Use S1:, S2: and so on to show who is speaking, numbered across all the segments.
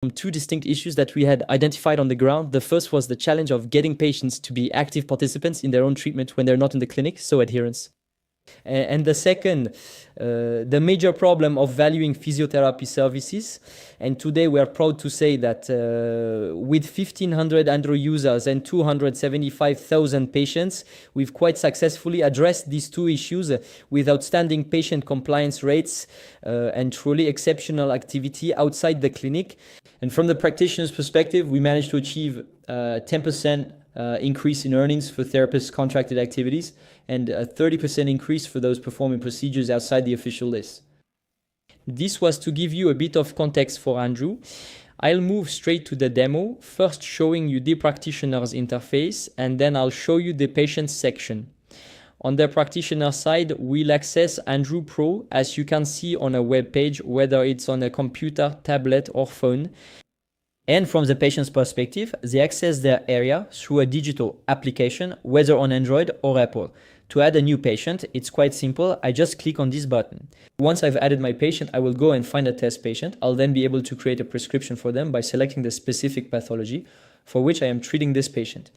S1: from two distinct issues that we had identified on the ground. The first was the challenge of getting patients to be active participants in their own treatment when they're not in the clinic, so adherence. And the second, the major problem of valuing physiotherapy services. And today we are proud to say that with 1,500 Andrew users and 275,000 patients, we've quite successfully addressed these two issues with outstanding patient compliance rates and truly exceptional activity outside the clinic. And from the practitioner's perspective, we managed to achieve 10% increase in earnings for therapists' contracted activities and a 30% increase for those performing procedures outside the official list. This was to give you a bit of context for Andrew. I'll move straight to the demo, first showing you the practitioner's interface, and then I'll show you the patient section. On the practitioner side, we'll access Andrew Pro, as you can see on a web page, whether it's on a computer, tablet, or phone. And from the patient's perspective, they access their area through a digital application, whether on Android or Apple. To add a new patient, it's quite simple. I just click on this button. Once I've added my patient, I will go and find a test patient. I'll then be able to create a prescription for them by selecting the specific pathology for which I am treating this patient.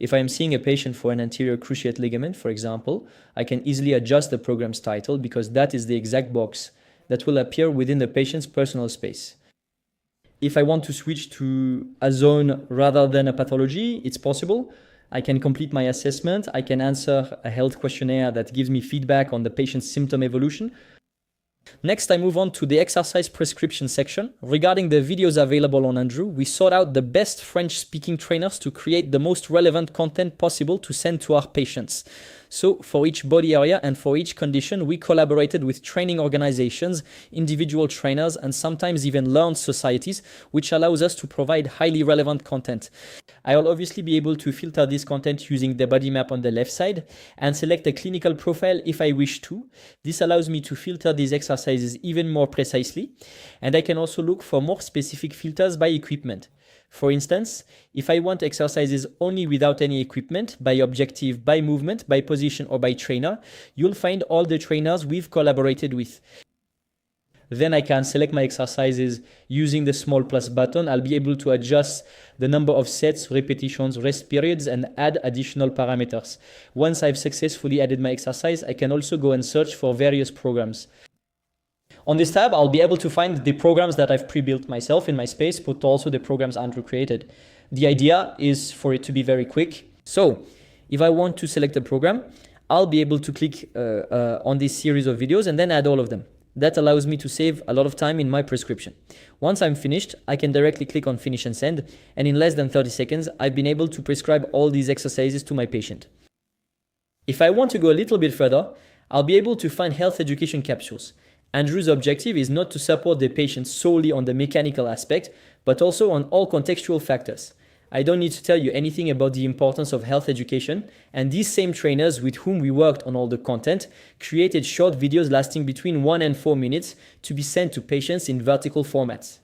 S1: If I am seeing a patient for an anterior cruciate ligament, for example, I can easily adjust the program's title because that is the exact box that will appear within the patient's personal space. If I want to switch to a zone rather than a pathology, it's possible. I can complete my assessment. I can answer a health questionnaire that gives me feedback on the patient's symptom evolution. Next, I move on to the exercise prescription section. Regarding the videos available on Andrew, we sought out the best French-speaking trainers to create the most relevant content possible to send to our patients. So for each body area and for each condition, we collaborated with training organizations, individual trainers, and sometimes even learned societies, which allows us to provide highly relevant content. I'll obviously be able to filter this content using the body map on the left side and select a clinical profile if I wish to. This allows me to filter these exercises even more precisely, and I can also look for more specific filters by equipment. For instance, if I want exercises only without any equipment, by objective, by movement, by position, or by trainer, you'll find all the trainers we've collaborated with. Then I can select my exercises using the small plus button. I'll be able to adjust the number of sets, repetitions, rest periods, and add additional parameters. Once I've successfully added my exercise, I can also go and search for various programs. On this tab, I'll be able to find the programs that I've pre-built myself in my space, but also the programs Andrew created. The idea is for it to be very quick. So if I want to select a program, I'll be able to click on this series of videos and then add all of them. That allows me to save a lot of time in my prescription. Once I'm finished, I can directly click on Finish and Send, and in less than 30 seconds, I've been able to prescribe all these exercises to my patient. If I want to go a little bit further, I'll be able to find health education capsules. Andrew's objective is not to support the patient solely on the mechanical aspect, but also on all contextual factors. I don't need to tell you anything about the importance of health education, and these same trainers with whom we worked on all the content created short videos lasting between 1 and 4 minutes to be sent to patients in vertical formats.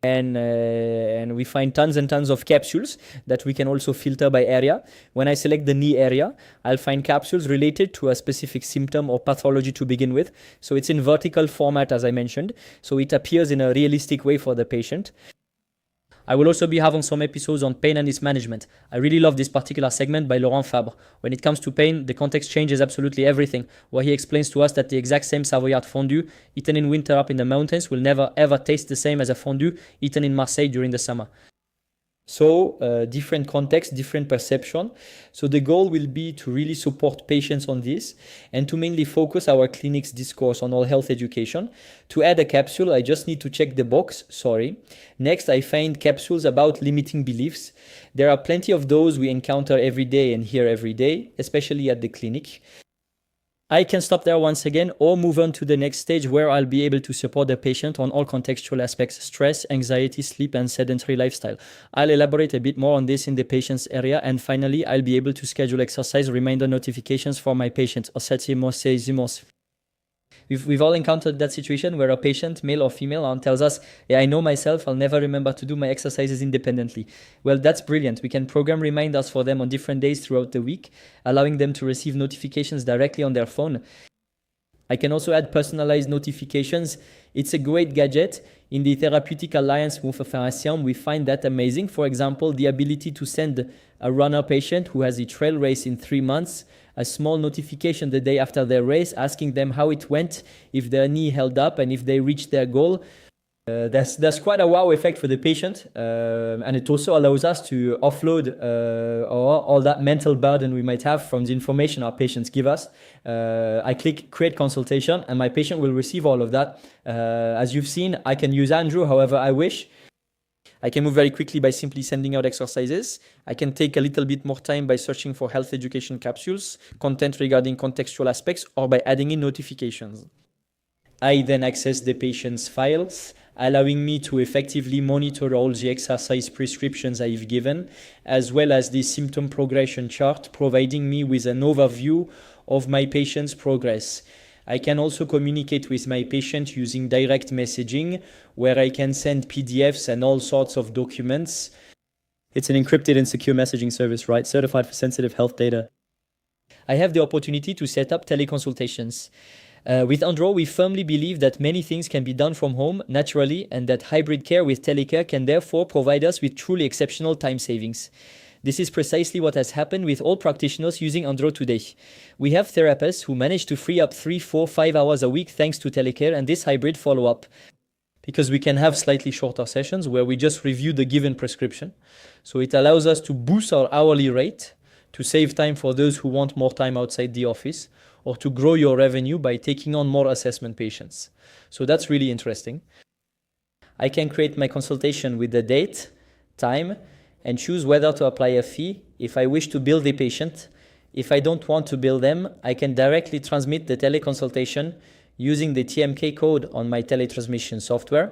S1: And we find tons and tons of capsules that we can also filter by area. When I select the knee area, I'll find capsules related to a specific symptom or pathology to begin with. So it's in vertical format, as I mentioned, so it appears in a realistic way for the patient. I will also be having some episodes on pain and its management. I really love this particular segment by Laurent Fabre. When it comes to pain, the context changes absolutely everything, where he explains to us that the exact same Savoyard fondue eaten in winter up in the mountains will never ever taste the same as a fondue eaten in Marseille during the summer. So different context, different perception. So the goal will be to really support patients on this and to mainly focus our clinic's discourse on all health education. To add a capsule, I just need to check the box, sorry. Next, I find capsules about limiting beliefs. There are plenty of those we encounter every day and hear every day, especially at the clinic. I can stop there once again or move on to the next stage where I'll be able to support the patient on all contextual aspects: stress, anxiety, sleep, and sedentary lifestyle. I'll elaborate a bit more on this in the patient's area, and finally, I'll be able to schedule exercise reminder notifications for my patients. We've all encountered that situation where a patient, male or female, tells us, yeah, I know myself, I'll never remember to do my exercises independently. Well, that's brilliant. We can program reminders for them on different days throughout the week, allowing them to receive notifications directly on their phone. I can also add personalized notifications. It's a great gadget. In the Therapeutic Alliance Montpharmacien, we find that amazing. For example, the ability to send a runner patient who has a trail race in 3 months a small notification the day after their race, asking them how it went, if their knee held up, and if they reached their goal. That's quite a wow effect for the patient, and it also allows us to offload all that mental burden we might have from the information our patients give us. I click create consultation and my patient will receive all of that. As you've seen, I can use Andrew however I wish. I can move very quickly by simply sending out exercises. I can take a little bit more time by searching for health education capsules, content regarding contextual aspects, or by adding in notifications. I then access the patient's files, allowing me to effectively monitor all the exercise prescriptions I've given, as well as the symptom progression chart, providing me with an overview of my patient's progress. I can also communicate with my patient using direct messaging, where I can send PDFs and all sorts of documents. It's an encrypted and secure messaging service, right? Certified for sensitive health data. I have the opportunity to set up teleconsultations. With Andro, we firmly believe that many things can be done from home naturally, and that hybrid care with telecare can therefore provide us with truly exceptional time savings. This is precisely what has happened with all practitioners using Andro today. We have therapists who manage to free up 3, 4, 5 hours a week thanks to telecare and this hybrid follow-up. Because we can have slightly shorter sessions where we just review the given prescription. So it allows us to boost our hourly rate, to save time for those who want more time outside the office, or to grow your revenue by taking on more assessment patients. So that's really interesting. I can create my consultation with the date, time, and choose whether to apply a fee if I wish to bill the patient. If I don't want to bill them, I can directly transmit the teleconsultation using the TMK code on my teletransmission software.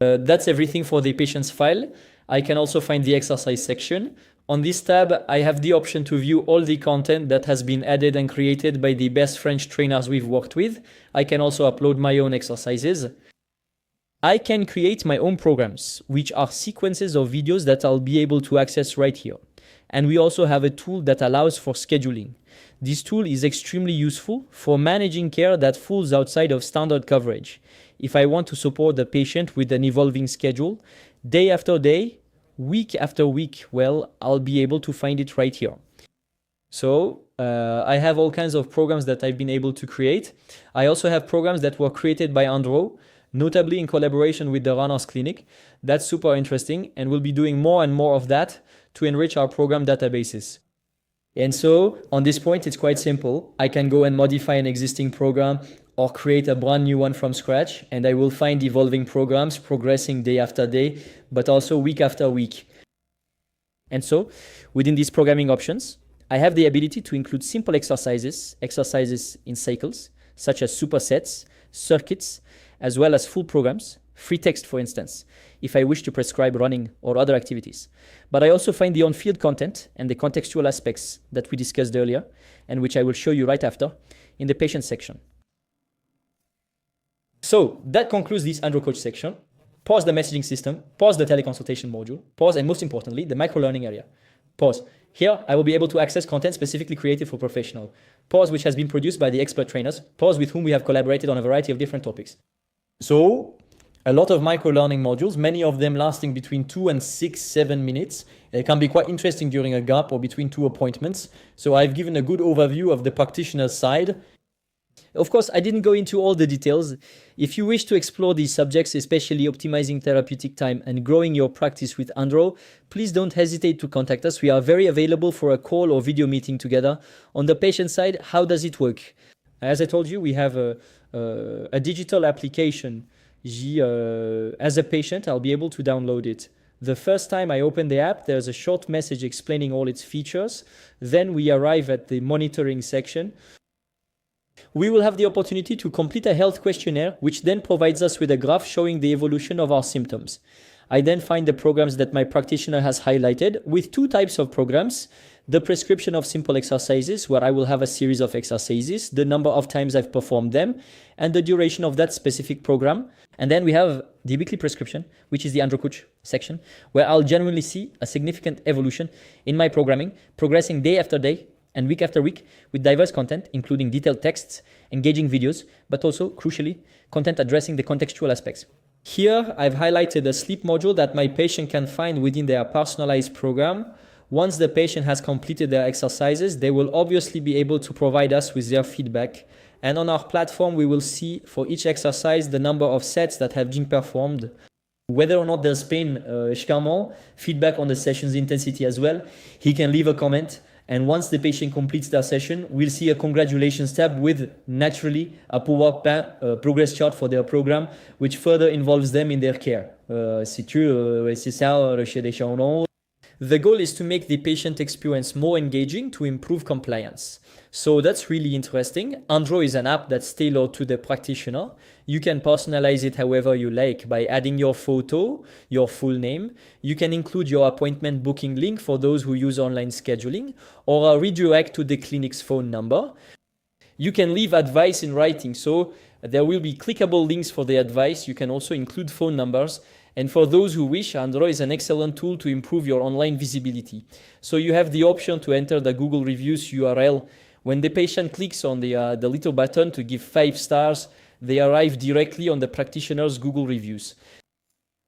S1: That's everything for the patient's file. I can also find the exercise section. On this tab, I have the option to view all the content that has been added and created by the best French trainers we've worked with. I can also upload my own exercises. I can create my own programs, which are sequences of videos that I'll be able to access right here. And we also have a tool that allows for scheduling. This tool is extremely useful for managing care that falls outside of standard coverage. If I want to support the patient with an evolving schedule, day after day, week after week, well, I'll be able to find it right here. So I have all kinds of programs that I've been able to create. I also have programs that were created by Andro, notably in collaboration with the Runners Clinic. That's super interesting, and we'll be doing more and more of that to enrich our program databases. And so on this point, it's quite simple. I can go and modify an existing program or create a brand new one from scratch, and I will find evolving programs progressing day after day, but also week after week. And so within these programming options, I have the ability to include simple exercises in cycles, such as supersets, circuits, as well as full programs, free text for instance, if I wish to prescribe running or other activities. But I also find the on-field content and the contextual aspects that we discussed earlier, and which I will show you right after, in the patient section. So that concludes this Andro Coach section. Pause the messaging system, pause the teleconsultation module, pause, and most importantly, the micro-learning area. Pause. Here, I will be able to access content specifically created for professional. Pause, which has been produced by the expert trainers. Pause, with whom we have collaborated on a variety of different topics. So, a lot of micro-learning modules, many of them lasting between 2 and 6, 7 minutes. It can be quite interesting during a gap or between 2 appointments. So I've given a good overview of the practitioner's side. Of course, I didn't go into all the details. If you wish to explore these subjects, especially optimizing therapeutic time and growing your practice with Andro, please don't hesitate to contact us. We are very available for a call or video meeting together. On the patient side, how does it work? As I told you, we have a digital application. As a patient, I'll be able to download it. The first time I open the app, there's a short message explaining all its features. Then we arrive at the monitoring section. We will have the opportunity to complete a health questionnaire, which then provides us with a graph showing the evolution of our symptoms. I then find the programs that my practitioner has highlighted with 2 types of programs. The prescription of simple exercises, where I will have a series of exercises, the number of times I've performed them, and the duration of that specific program. And then we have the weekly prescription, which is the Andro Coach section, where I'll generally see a significant evolution in my programming, progressing day after day and week after week with diverse content, including detailed texts, engaging videos, but also, crucially, content addressing the contextual aspects. Here, I've highlighted a sleep module that my patient can find within their personalized program. Once the patient has completed their exercises, they will obviously be able to provide us with their feedback. And on our platform, we will see for each exercise the number of sets that have been performed, whether or not there's pain, feedback on the session's intensity as well. He can leave a comment. And once the patient completes their session, we'll see a congratulations tab with, naturally, a progress chart for their program, which further involves them in their care. C'est ça, chez des champs. The goal is to make the patient experience more engaging to improve compliance. So that's really interesting. Andro is an app that's tailored to the practitioner. You can personalize it however you like by adding your photo, your full name. You can include your appointment booking link for those who use online scheduling, or a redirect to the clinic's phone number. You can leave advice in writing, so there will be clickable links for the advice. You can also include phone numbers. And for those who wish, Andro is an excellent tool to improve your online visibility. So you have the option to enter the Google Reviews URL. When the patient clicks on the little button to give 5 stars, they arrive directly on the practitioner's Google Reviews.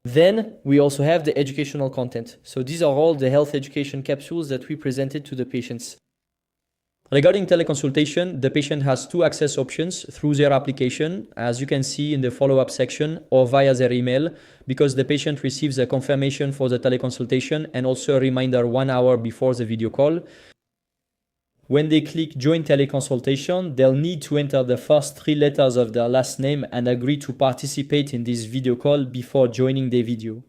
S1: Then we also have the educational content. So these are all the health education capsules that we presented to the patients. Regarding teleconsultation, the patient has 2 access options through their application, as you can see in the follow-up section, or via their email, because the patient receives a confirmation for the teleconsultation and also a reminder 1 hour before the video call. When they click Join Teleconsultation, they'll need to enter the first 3 letters of their last name and agree to participate in this video call before joining the video.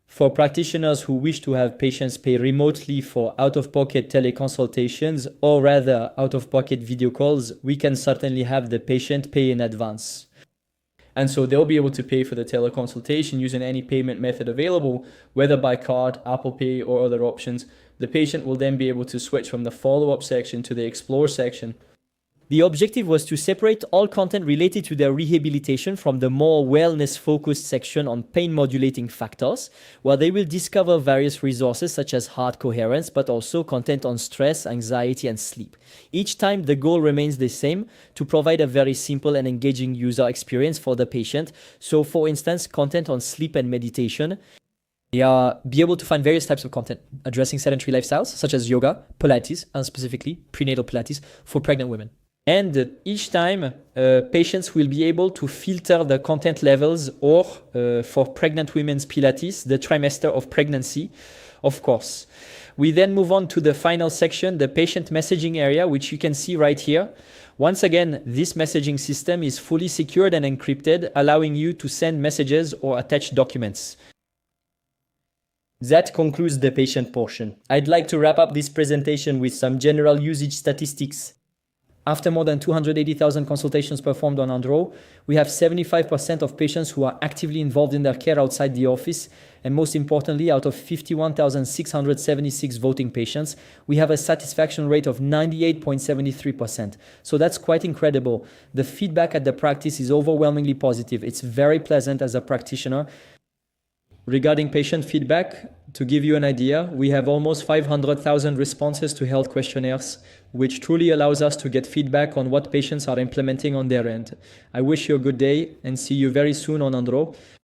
S1: For practitioners who wish to have patients pay remotely for out-of-pocket teleconsultations, or rather out-of-pocket video calls, we can certainly have the patient pay in advance. And so they'll be able to pay for the teleconsultation using any payment method available, whether by card, Apple Pay, or other options. The patient will then be able to switch from the follow-up section to the explore section. The objective was to separate all content related to their rehabilitation from the more wellness-focused section on pain-modulating factors, where they will discover various resources such as heart coherence, but also content on stress, anxiety, and sleep. Each time, the goal remains the same, to provide a very simple and engaging user experience for the patient. So, for instance, content on sleep and meditation. Be able to find various types of content addressing sedentary lifestyles, such as yoga, Pilates, and specifically prenatal Pilates for pregnant women. And each time, patients will be able to filter the content levels, or for pregnant women's Pilates, the trimester of pregnancy, of course. We then move on to the final section, the patient messaging area, which you can see right here. Once again, this messaging system is fully secured and encrypted, allowing you to send messages or attach documents. That concludes the patient portion. I'd like to wrap up this presentation with some general usage statistics. After more than 280,000 consultations performed on Andro, we have 75% of patients who are actively involved in their care outside the office. And most importantly, out of 51,676 voting patients, we have a satisfaction rate of 98.73%. So that's quite incredible. The feedback at the practice is overwhelmingly positive. It's very pleasant as a practitioner. Regarding patient feedback, to give you an idea, we have almost 500,000 responses to health questionnaires, which truly allows us to get feedback on what patients are implementing on their end. I wish you a good day and see you very soon on Andro.